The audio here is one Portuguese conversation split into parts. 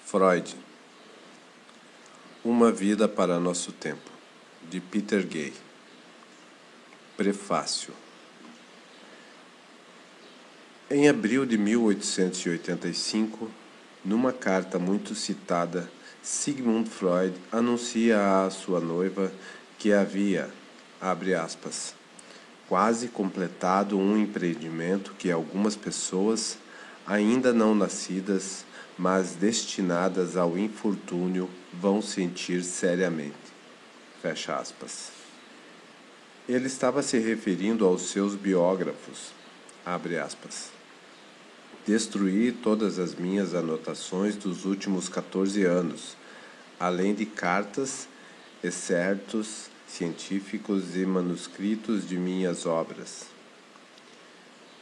Freud. Uma vida para nosso tempo, de Peter Gay. Prefácio. Em abril de 1885, numa carta muito citada, Sigmund Freud anuncia à sua noiva que havia, abre aspas, quase completado um empreendimento que algumas pessoas, ainda não nascidas, mas destinadas ao infortúnio, vão sentir seriamente. Fecha aspas. Ele estava se referindo aos seus biógrafos, abre aspas. Destruí todas as minhas anotações dos últimos 14 anos, além de cartas, excertos científicos e manuscritos de minhas obras.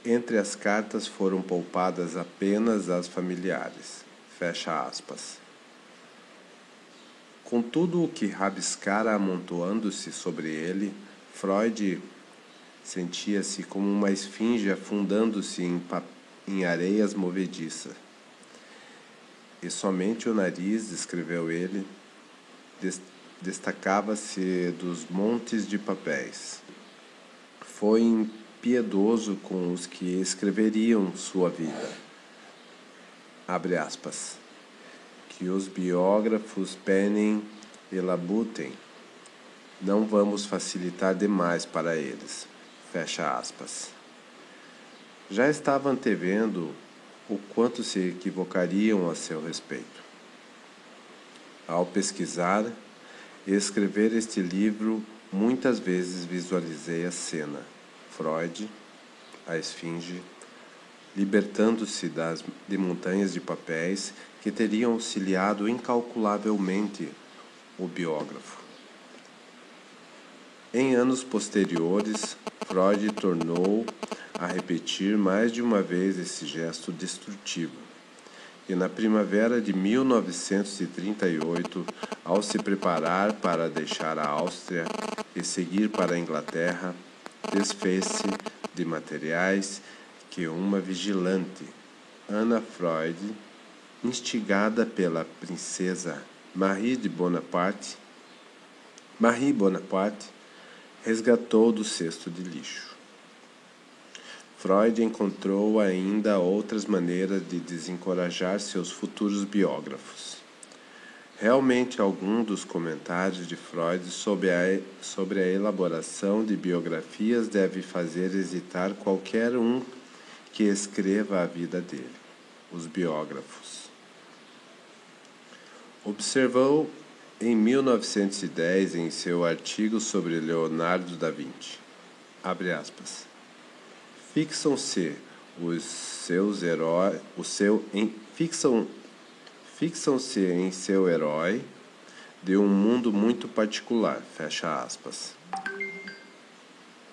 Entre as cartas foram poupadas apenas as familiares. Fecha aspas. Com tudo o que rabiscara amontoando-se sobre ele, Freud sentia-se como uma esfinge afundando-se em areias movediças. E somente o nariz, escreveu ele, destacava-se dos montes de papéis. Foi impiedoso com os que escreveriam sua vida. Abre aspas. Que os biógrafos penem e labutem. Não vamos facilitar demais para eles. Fecha aspas. Já estava antevendo o quanto se equivocariam a seu respeito. Ao pesquisar e escrever este livro, muitas vezes visualizei a cena. Freud, a esfinge, libertando-se de montanhas de papéis que teriam auxiliado incalculavelmente o biógrafo. Em anos posteriores, Freud tornou a repetir mais de uma vez esse gesto destrutivo. E na primavera de 1938, ao se preparar para deixar a Áustria e seguir para a Inglaterra, desfez-se de materiais que uma vigilante, Anna Freud, instigada pela princesa Marie Bonaparte, resgatou do cesto de lixo. Freud encontrou ainda outras maneiras de desencorajar seus futuros biógrafos. Realmente, algum dos comentários de Freud sobre a elaboração de biografias deve fazer hesitar qualquer um que escreva a vida dele, os biógrafos. Observou em 1910 em seu artigo sobre Leonardo da Vinci, abre aspas, fixam-se em seu herói de um mundo muito particular, fecha aspas.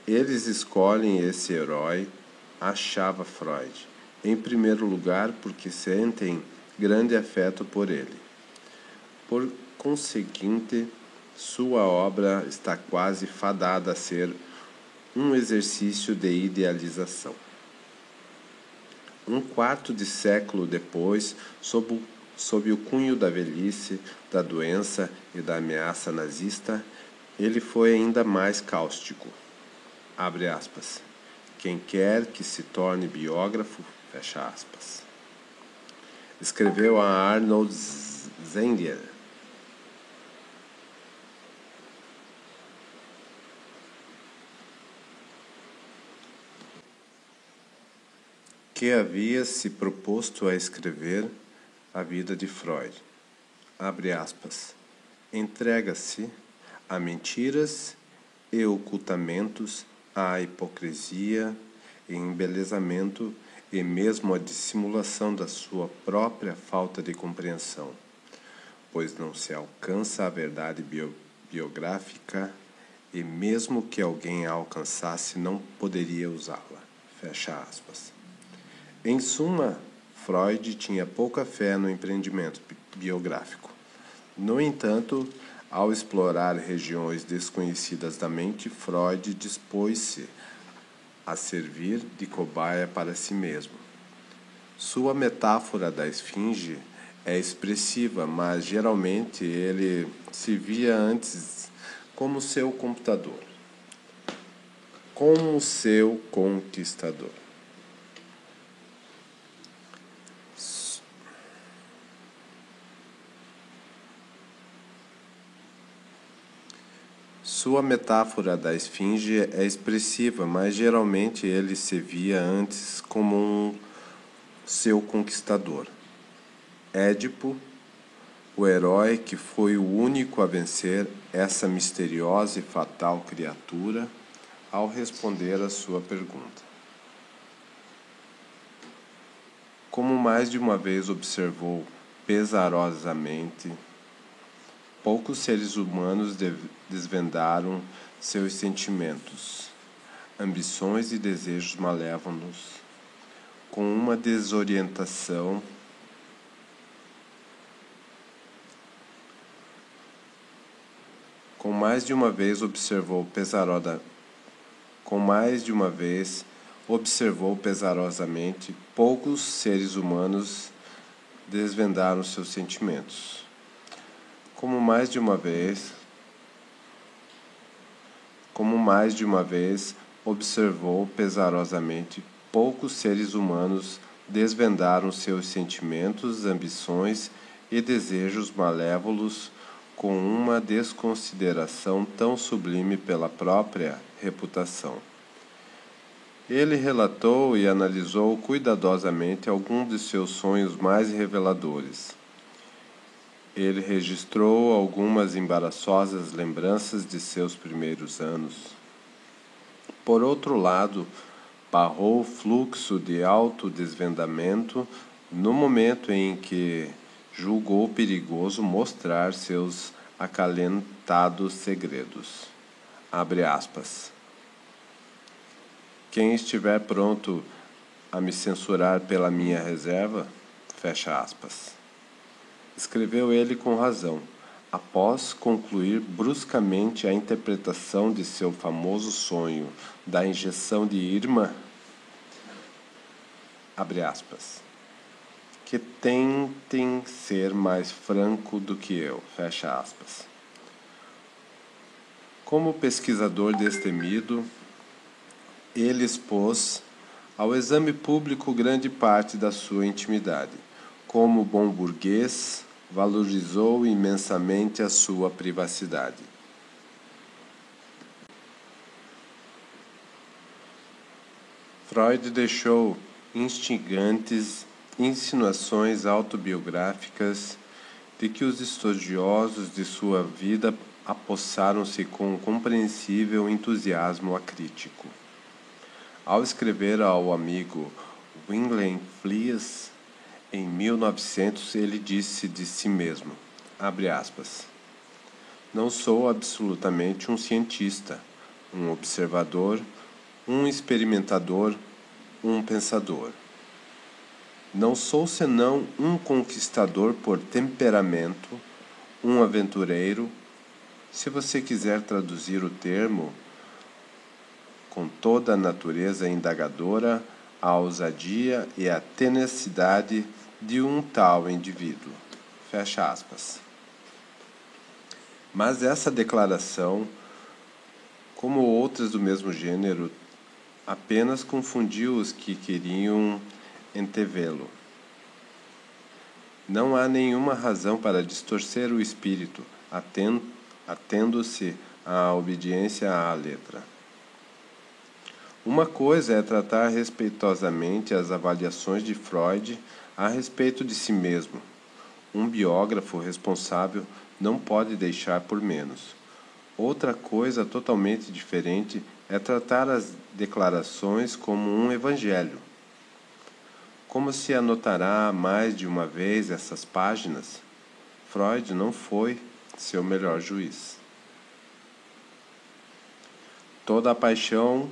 Eles escolhem esse herói, achava Freud, em primeiro lugar porque sentem grande afeto por ele. Por conseguinte, sua obra está quase fadada a ser um exercício de idealização. Um quarto de século depois, sob o cunho da velhice, da doença e da ameaça nazista, ele foi ainda mais cáustico. Abre aspas. Quem quer que se torne biógrafo, fecha aspas. Escreveu a Arnold Zenger. Que havia se proposto a escrever a vida de Freud. Abre aspas. Entrega-se a mentiras e ocultamentos, à hipocrisia e embelezamento e mesmo à dissimulação da sua própria falta de compreensão, pois não se alcança a verdade biográfica e mesmo que alguém a alcançasse não poderia usá-la. Fecha aspas. Em suma, Freud tinha pouca fé no empreendimento biográfico. No entanto, ao explorar regiões desconhecidas da mente, Freud dispôs-se a servir de cobaia para si mesmo. Sua metáfora da esfinge é expressiva, mas geralmente ele se via antes como seu computador, como seu conquistador. Sua metáfora da esfinge é expressiva, mas geralmente ele se via antes como seu conquistador. Édipo, o herói que foi o único a vencer essa misteriosa e fatal criatura, ao responder à sua pergunta. Como mais de uma vez observou pesarosamente, poucos seres humanos desvendaram seus sentimentos, ambições e desejos malévolos, com uma desorientação mais de uma vez observou pesarosamente, poucos seres humanos desvendaram seus sentimentos. Como mais de uma vez observou pesarosamente, poucos seres humanos desvendaram seus sentimentos, ambições e desejos malévolos com uma desconsideração tão sublime pela própria reputação. Ele relatou e analisou cuidadosamente alguns de seus sonhos mais reveladores. Ele registrou algumas embaraçosas lembranças de seus primeiros anos. Por outro lado, barrou o fluxo de autodesvendamento no momento em que julgou perigoso mostrar seus acalentados segredos. Abre aspas. Quem estiver pronto a me censurar pela minha reserva, fecha aspas. Escreveu ele com razão, após concluir bruscamente a interpretação de seu famoso sonho da injeção de Irma, abre aspas, que tentem ser mais franco do que eu, fecha aspas. Como pesquisador destemido, ele expôs ao exame público grande parte da sua intimidade. Como bom burguês, valorizou imensamente a sua privacidade. Freud deixou instigantes insinuações autobiográficas de que os estudiosos de sua vida apossaram-se com compreensível entusiasmo acrítico. Ao escrever ao amigo Wilhelm Fliess, em 1900, ele disse de si mesmo, abre aspas, não sou absolutamente um cientista, um observador, um experimentador, um pensador. Não sou senão um conquistador por temperamento, um aventureiro, se você quiser traduzir o termo com toda a natureza indagadora, a ousadia e a tenacidade de um tal indivíduo. Fecha aspas. Mas essa declaração, como outras do mesmo gênero, apenas confundiu os que queriam antevê-lo. Não há nenhuma razão para distorcer o espírito, atendo-se à obediência à letra. Uma coisa é tratar respeitosamente as avaliações de Freud a respeito de si mesmo. Um biógrafo responsável não pode deixar por menos. Outra coisa totalmente diferente é tratar as declarações como um evangelho. Como se anotará mais de uma vez essas páginas, Freud não foi seu melhor juiz. Toda a paixão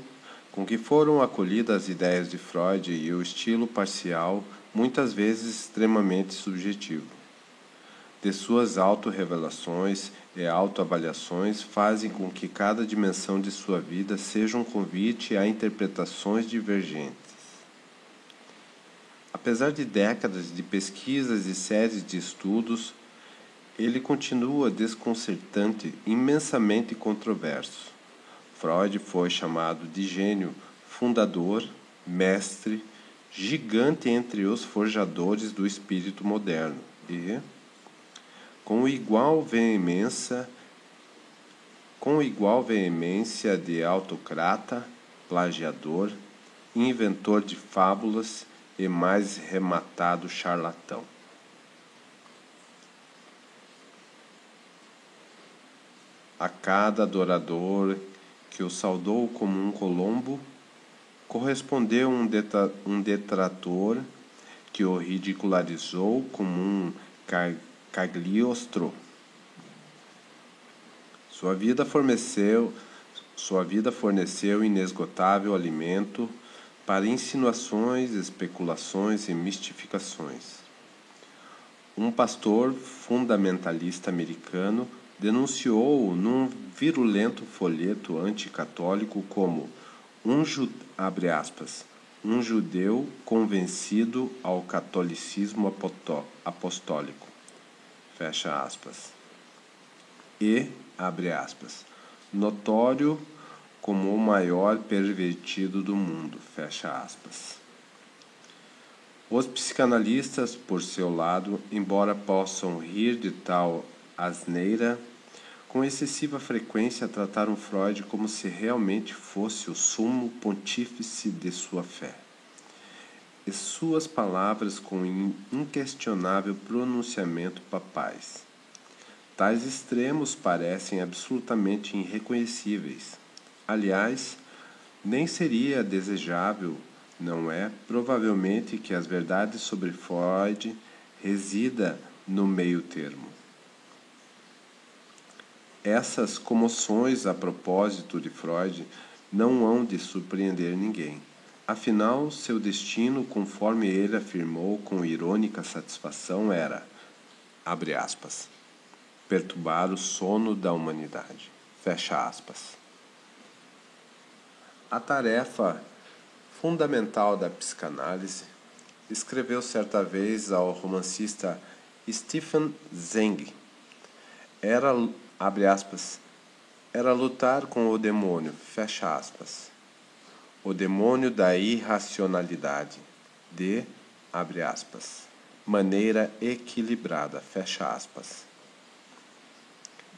com que foram acolhidas as ideias de Freud e o estilo parcial, muitas vezes extremamente subjetivo, de suas autorrevelações e autoavaliações fazem com que cada dimensão de sua vida seja um convite a interpretações divergentes. Apesar de décadas de pesquisas e séries de estudos, ele continua desconcertante, imensamente controverso. Freud foi chamado de gênio, fundador, mestre, gigante entre os forjadores do espírito moderno e, com igual veemência de autocrata, plagiador, inventor de fábulas e mais rematado charlatão. A cada adorador que o saudou como um Colombo, correspondeu um detrator que o ridicularizou como um Cagliostro. Sua vida forneceu inesgotável alimento para insinuações, especulações e mistificações. Um pastor fundamentalista americano denunciou-o num virulento folheto anticatólico como abre aspas, um judeu convencido ao catolicismo apostólico, fecha aspas, e, abre aspas, notório como o maior pervertido do mundo, fecha aspas. Os psicanalistas, por seu lado, embora possam rir de tal asneira, com excessiva frequência trataram Freud como se realmente fosse o sumo pontífice de sua fé. E suas palavras com inquestionável pronunciamento papais. Tais extremos parecem absolutamente irreconhecíveis. Aliás, nem seria desejável, não é, provavelmente, que as verdades sobre Freud resida no meio termo. Essas comoções a propósito de Freud não hão de surpreender ninguém. Afinal, seu destino, conforme ele afirmou com irônica satisfação, era, abre aspas, perturbar o sono da humanidade, fecha aspas. A tarefa fundamental da psicanálise, escreveu certa vez ao romancista Stephen Zweig, era, abre aspas, era lutar com o demônio, fecha aspas, o demônio da irracionalidade, de, abre aspas, maneira equilibrada, fecha aspas.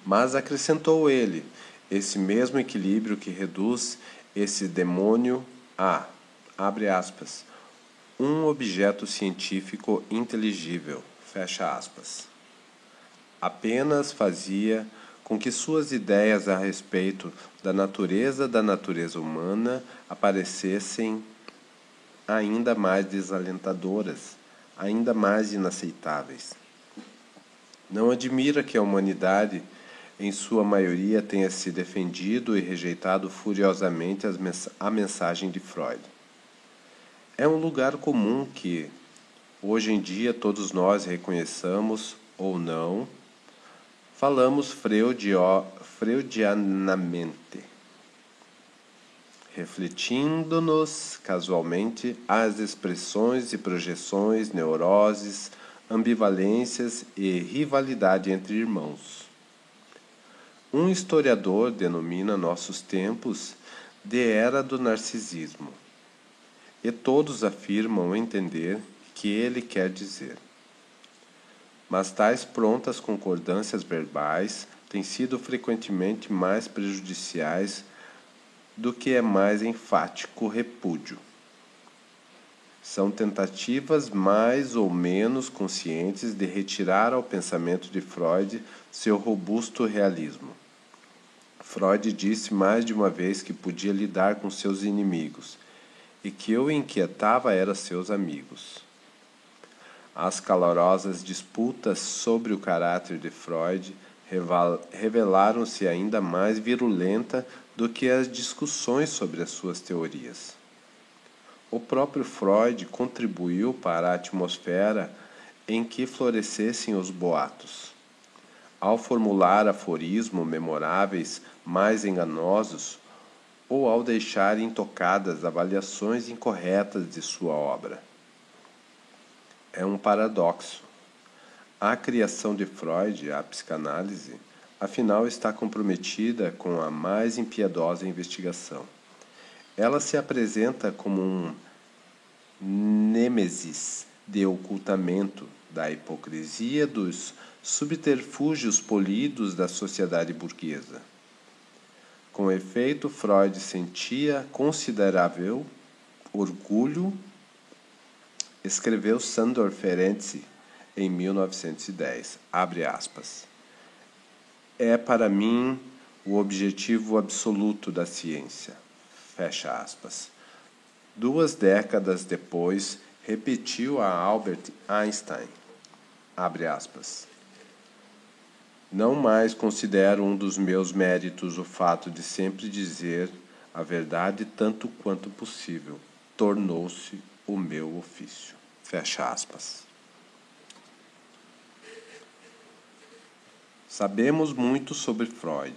Mas acrescentou ele, esse mesmo equilíbrio que reduz esse demônio a, abre aspas, um objeto científico inteligível, fecha aspas. Apenas fazia com que suas ideias a respeito da natureza humana aparecessem ainda mais desalentadoras, ainda mais inaceitáveis. Não admira que a humanidade, em sua maioria, tenha se defendido e rejeitado furiosamente a mensagem de Freud. É um lugar comum que, hoje em dia, todos nós reconheçamos ou não, falamos freudianamente, refletindo-nos casualmente as expressões e projeções, neuroses, ambivalências e rivalidade entre irmãos. Um historiador denomina nossos tempos de era do narcisismo, e todos afirmam entender que ele quer dizer. Mas tais prontas concordâncias verbais têm sido frequentemente mais prejudiciais do que é mais enfático repúdio. São tentativas mais ou menos conscientes de retirar ao pensamento de Freud seu robusto realismo. Freud disse mais de uma vez que podia lidar com seus inimigos, e que o inquietava eram seus amigos. As calorosas disputas sobre o caráter de Freud revelaram-se ainda mais virulenta do que as discussões sobre as suas teorias. O próprio Freud contribuiu para a atmosfera em que florescessem os boatos. Ao formular aforismos memoráveis mais enganosos, ou ao deixar intocadas avaliações incorretas de sua obra. é um paradoxo. A criação de Freud, a psicanálise, afinal está comprometida com a mais impiedosa investigação. Ela se apresenta como um nêmesis de ocultamento da hipocrisia dos subterfúgios polidos da sociedade burguesa. Com efeito, Freud sentia considerável orgulho, escreveu Sándor Ferenczi em 1910, abre aspas, é para mim o objetivo absoluto da ciência, fecha aspas. 2 décadas depois, repetiu a Albert Einstein, abre aspas, não mais considero um dos meus méritos o fato de sempre dizer a verdade tanto quanto possível, tornou-se o meu ofício, fecha aspas. Sabemos muito sobre Freud.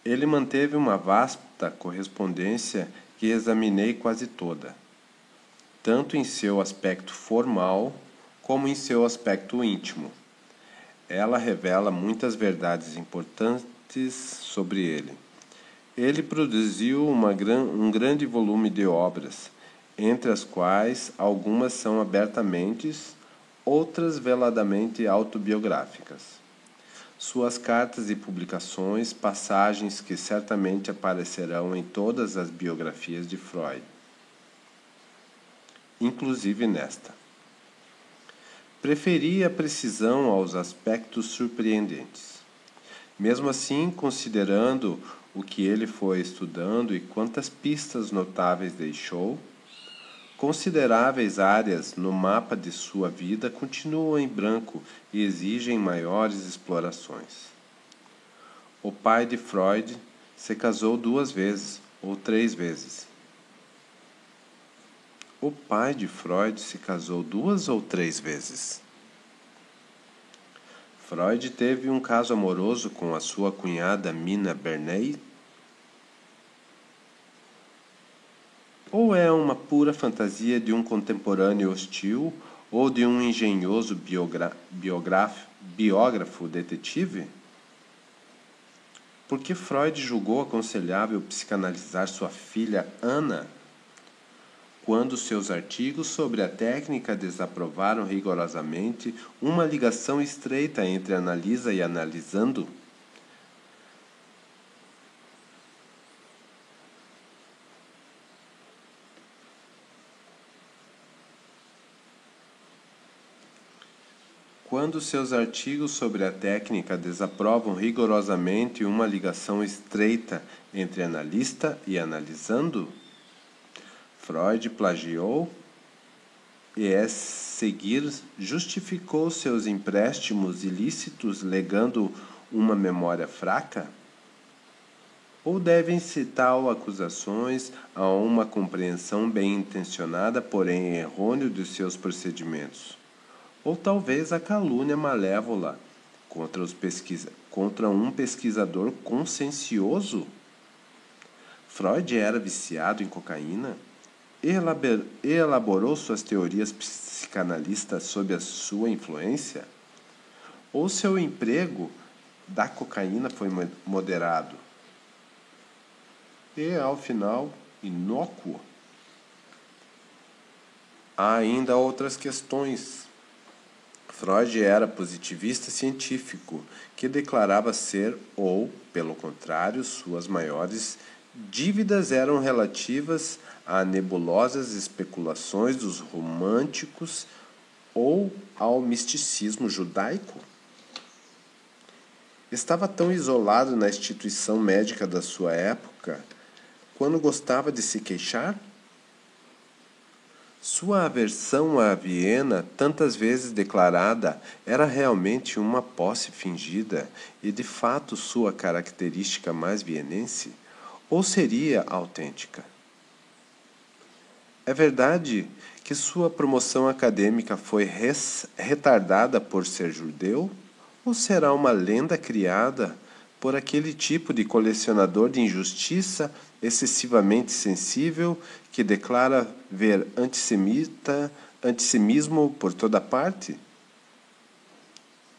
Ele manteve uma vasta correspondência que examinei quase toda, tanto em seu aspecto formal como em seu aspecto íntimo. Ela revela muitas verdades importantes sobre ele. Ele produziu um grande volume de obras, entre as quais algumas são abertamente, outras veladamente autobiográficas. Suas cartas e publicações, passagens que certamente aparecerão em todas as biografias de Freud, inclusive nesta. Preferia a precisão aos aspectos surpreendentes. Mesmo assim, considerando o que ele foi estudando e quantas pistas notáveis deixou, consideráveis áreas no mapa de sua vida continuam em branco e exigem maiores explorações. O pai de Freud se casou 2 vezes ou 3 vezes. O pai de Freud se casou 2 ou 3 vezes. Freud teve um caso amoroso com a sua cunhada Mina Bernay? Ou é uma pura fantasia de um contemporâneo hostil ou de um engenhoso biógrafo detetive? Por que Freud julgou aconselhável psicanalizar sua filha Ana, quando seus artigos sobre a técnica desaprovaram rigorosamente uma ligação estreita entre analisa e analisando? Quando seus artigos sobre a técnica desaprovam rigorosamente uma ligação estreita entre analista e analisando, Freud plagiou e, a seguir, justificou seus empréstimos ilícitos legando uma memória fraca? Ou devem-se tal acusações a uma compreensão bem-intencionada, porém errônea dos seus procedimentos? Ou talvez a calúnia malévola contra um pesquisador consciencioso? Freud era viciado em cocaína e elaborou suas teorias psicanalistas sob a sua influência? Ou seu emprego da cocaína foi moderado e, ao final, inócuo? Há ainda outras questões. Freud era positivista científico, que declarava ser, ou, pelo contrário, suas maiores dívidas eram relativas a nebulosas especulações dos românticos ou ao misticismo judaico? Estava tão isolado na instituição médica da sua época, quando gostava de se queixar? Sua aversão à Viena, tantas vezes declarada, era realmente uma posse fingida e de fato sua característica mais vienense? Ou seria autêntica? É verdade que sua promoção acadêmica foi retardada por ser judeu? Ou será uma lenda criada por aquele tipo de colecionador de injustiça excessivamente sensível que declara ver antissemismo por toda parte?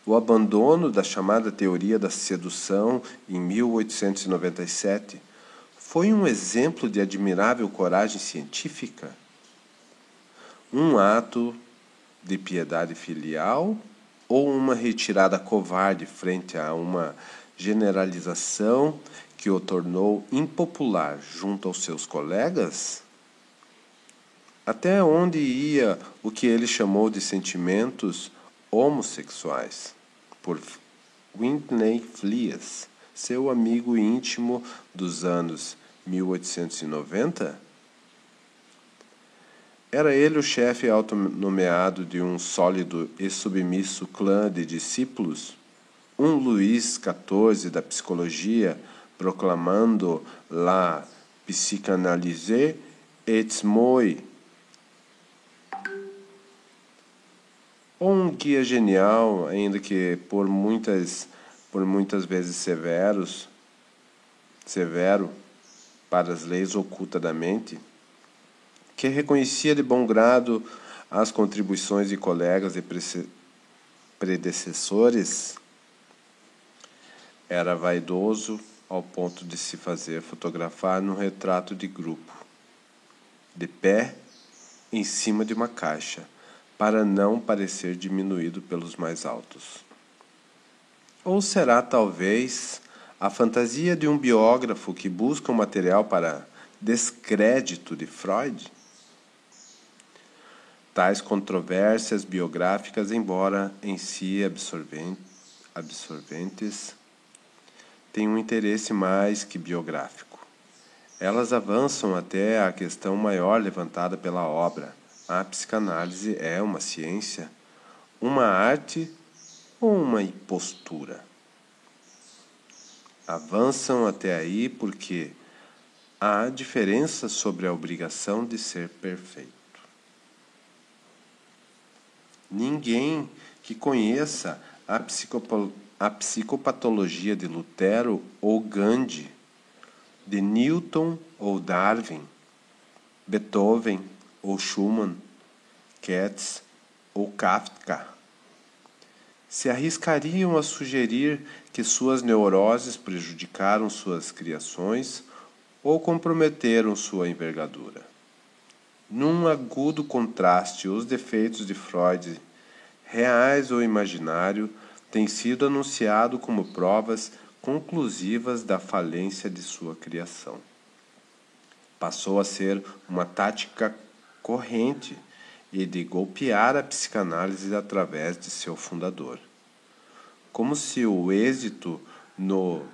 O abandono da chamada teoria da sedução em 1897 foi um exemplo de admirável coragem científica? Um ato de piedade filial ou uma retirada covarde frente a uma generalização que o tornou impopular junto aos seus colegas? Até onde ia o que ele chamou de sentimentos homossexuais? Por Whitney Flies, seu amigo íntimo dos anos 1890? Era ele o chefe autonomeado de um sólido e submisso clã de discípulos? Um Luís XIV da psicologia proclamando la psychanalyse et moi? Ou um guia genial, ainda que por muitas vezes severo para as leis ocultas da mente, que reconhecia de bom grado as contribuições de colegas e predecessores? Era vaidoso ao ponto de se fazer fotografar num retrato de grupo, de pé em cima de uma caixa, para não parecer diminuído pelos mais altos. Ou será, talvez, a fantasia de um biógrafo que busca um material para descrédito de Freud? Tais controvérsias biográficas, embora em si absorventes, têm um interesse mais que biográfico. Elas avançam até a questão maior levantada pela obra: a psicanálise é uma ciência, uma arte ou uma impostura? Avançam até aí porque há diferença sobre a obrigação de ser perfeito. Ninguém que conheça a psicopatologia de Lutero ou Gandhi, de Newton ou Darwin, Beethoven ou Schumann, Keats ou Kafka, se arriscariam a sugerir que suas neuroses prejudicaram suas criações ou comprometeram sua envergadura. Num agudo contraste, os defeitos de Freud, reais ou imaginário, têm sido anunciados como provas conclusivas da falência de sua criação. Passou a ser uma tática corrente e de golpear a psicanálise através de seu fundador, como se o êxito no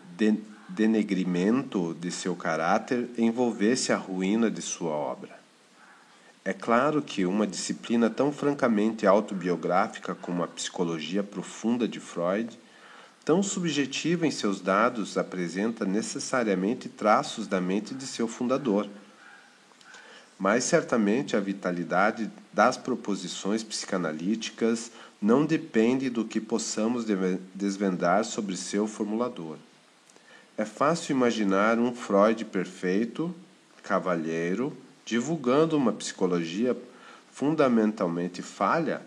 denegrimento de seu caráter envolvesse a ruína de sua obra. É claro que uma disciplina tão francamente autobiográfica como a psicologia profunda de Freud, tão subjetiva em seus dados, apresenta necessariamente traços da mente de seu fundador. Mas certamente a vitalidade das proposições psicanalíticas não depende do que possamos desvendar sobre seu formulador. É fácil imaginar um Freud perfeito, cavalheiro, divulgando uma psicologia fundamentalmente falha,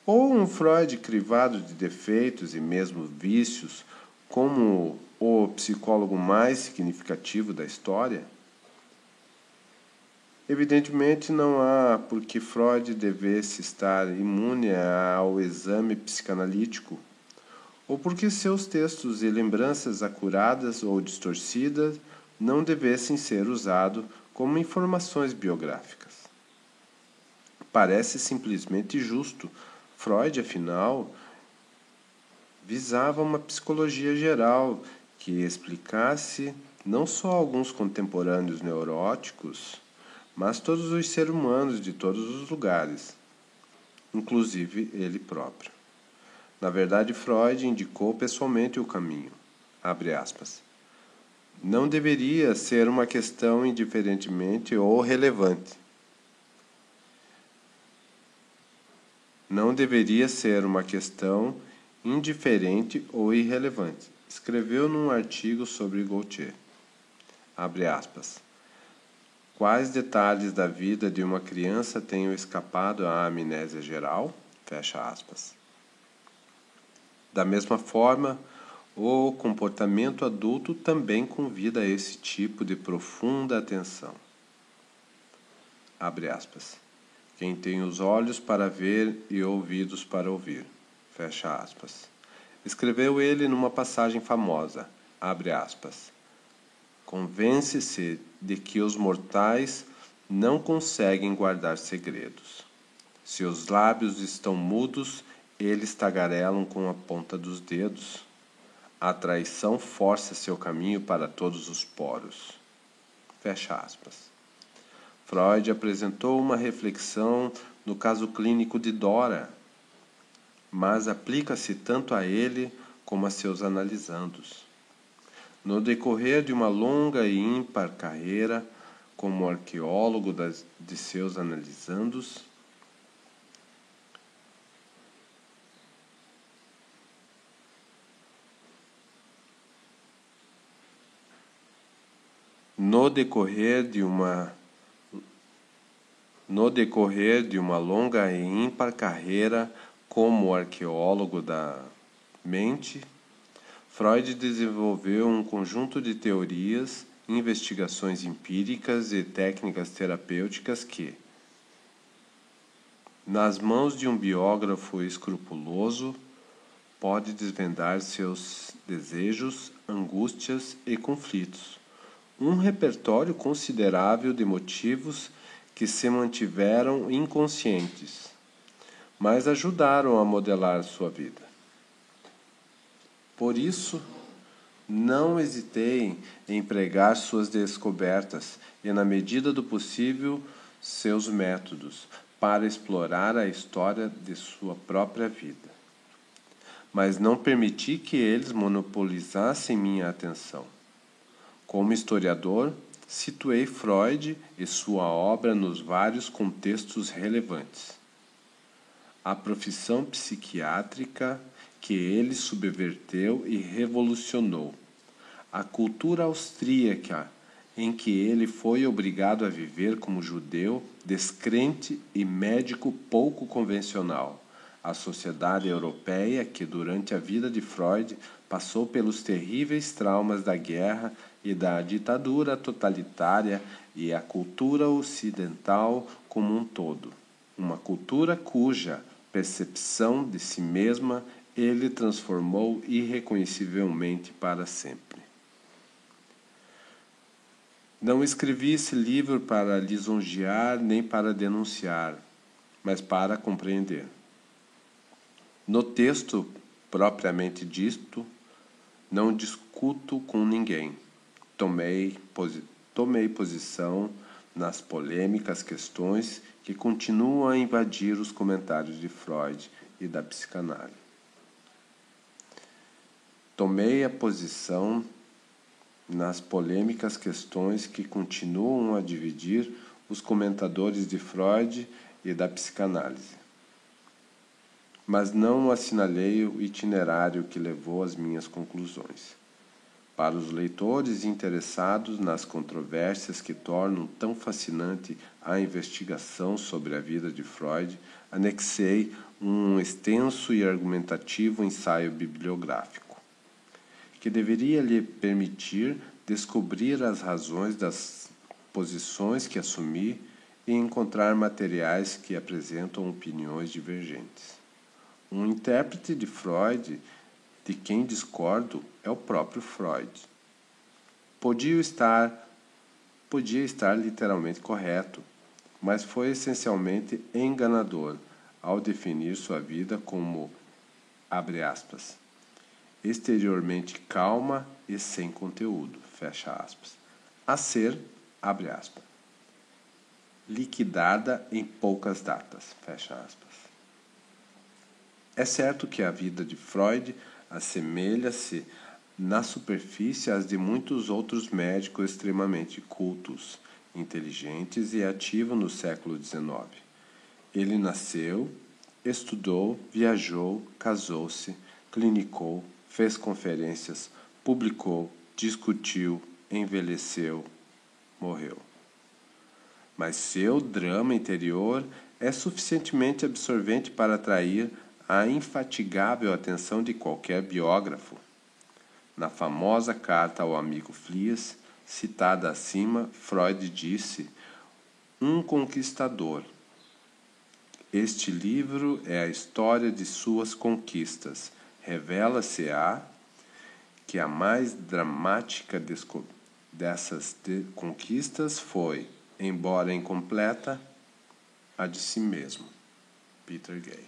ou um Freud crivado de defeitos e mesmo vícios, como o psicólogo mais significativo da história? Evidentemente, não há por que Freud devesse estar imune ao exame psicanalítico, ou porque seus textos e lembranças acuradas ou distorcidas não devessem ser usados como informações biográficas. Parece simplesmente justo. Freud, afinal, visava uma psicologia geral que explicasse não só alguns contemporâneos neuróticos, mas todos os seres humanos de todos os lugares, inclusive ele próprio. Na verdade, Freud indicou pessoalmente o caminho. Abre aspas. Não deveria ser uma questão indiferentemente ou relevante. Não deveria ser uma questão indiferente ou irrelevante. Escreveu num artigo sobre Gautier. Abre aspas. Quais detalhes da vida de uma criança tenham escapado à amnésia geral? Fecha aspas. Da mesma forma, o comportamento adulto também convida a esse tipo de profunda atenção. Abre aspas. Quem tem os olhos para ver e ouvidos para ouvir. Fecha aspas. Escreveu ele numa passagem famosa. Abre aspas. Convence-se de que os mortais não conseguem guardar segredos. Se os lábios estão mudos, eles tagarelam com a ponta dos dedos. A traição força seu caminho para todos os poros. Fecha aspas. Freud apresentou uma reflexão no caso clínico de Dora, mas aplica-se tanto a ele como a seus analisandos. No decorrer de uma longa e ímpar carreira como arqueólogo de seus analisandos, no decorrer de uma longa e ímpar carreira como arqueólogo da mente, Freud desenvolveu um conjunto de teorias, investigações empíricas e técnicas terapêuticas que, nas mãos de um biógrafo escrupuloso, pode desvendar seus desejos, angústias e conflitos. Um repertório considerável de motivos que se mantiveram inconscientes, mas ajudaram a modelar sua vida. Por isso, não hesitei em empregar suas descobertas e, na medida do possível, seus métodos para explorar a história de sua própria vida. Mas não permiti que eles monopolizassem minha atenção. Como historiador, situei Freud e sua obra nos vários contextos relevantes. A profissão psiquiátrica que ele subverteu e revolucionou, a cultura austríaca em que ele foi obrigado a viver como judeu, descrente e médico pouco convencional, a sociedade europeia que durante a vida de Freud passou pelos terríveis traumas da guerra e da ditadura totalitária e a cultura ocidental como um todo, uma cultura cuja percepção de si mesma ele transformou irreconhecivelmente para sempre. Não escrevi esse livro para lisonjear nem para denunciar, mas para compreender. No texto propriamente dito, não discuto com ninguém. Tomei posição nas polêmicas questões que continuam a invadir os comentários de Freud e da psicanálise. Tomei a posição nas polêmicas questões que continuam a dividir os comentadores de Freud e da psicanálise. Mas não assinalei o itinerário que levou às minhas conclusões. Para os leitores interessados nas controvérsias que tornam tão fascinante a investigação sobre a vida de Freud, anexei um extenso e argumentativo ensaio bibliográfico, que deveria lhe permitir descobrir as razões das posições que assumi e encontrar materiais que apresentam opiniões divergentes. Um intérprete de Freud de quem discordo é o próprio Freud. Podia estar literalmente correto, mas foi essencialmente enganador ao definir sua vida como, abre aspas, exteriormente calma e sem conteúdo, fecha aspas, a ser, abre aspas, liquidada em poucas datas, fecha aspas. É certo que a vida de Freud assemelha-se na superfície às de muitos outros médicos extremamente cultos, inteligentes e ativos no século XIX. Ele nasceu, estudou, viajou, casou-se, clinicou, fez conferências, publicou, discutiu, envelheceu, morreu. mas seu drama interior é suficientemente absorvente para atrair a infatigável atenção de qualquer biógrafo. Na famosa carta ao amigo Fliess, citada acima, Freud disse: um conquistador. Este livro é a história de suas conquistas. Revela-se-á que a mais dramática dessas conquistas foi, embora incompleta, a de si mesmo. Peter Gay.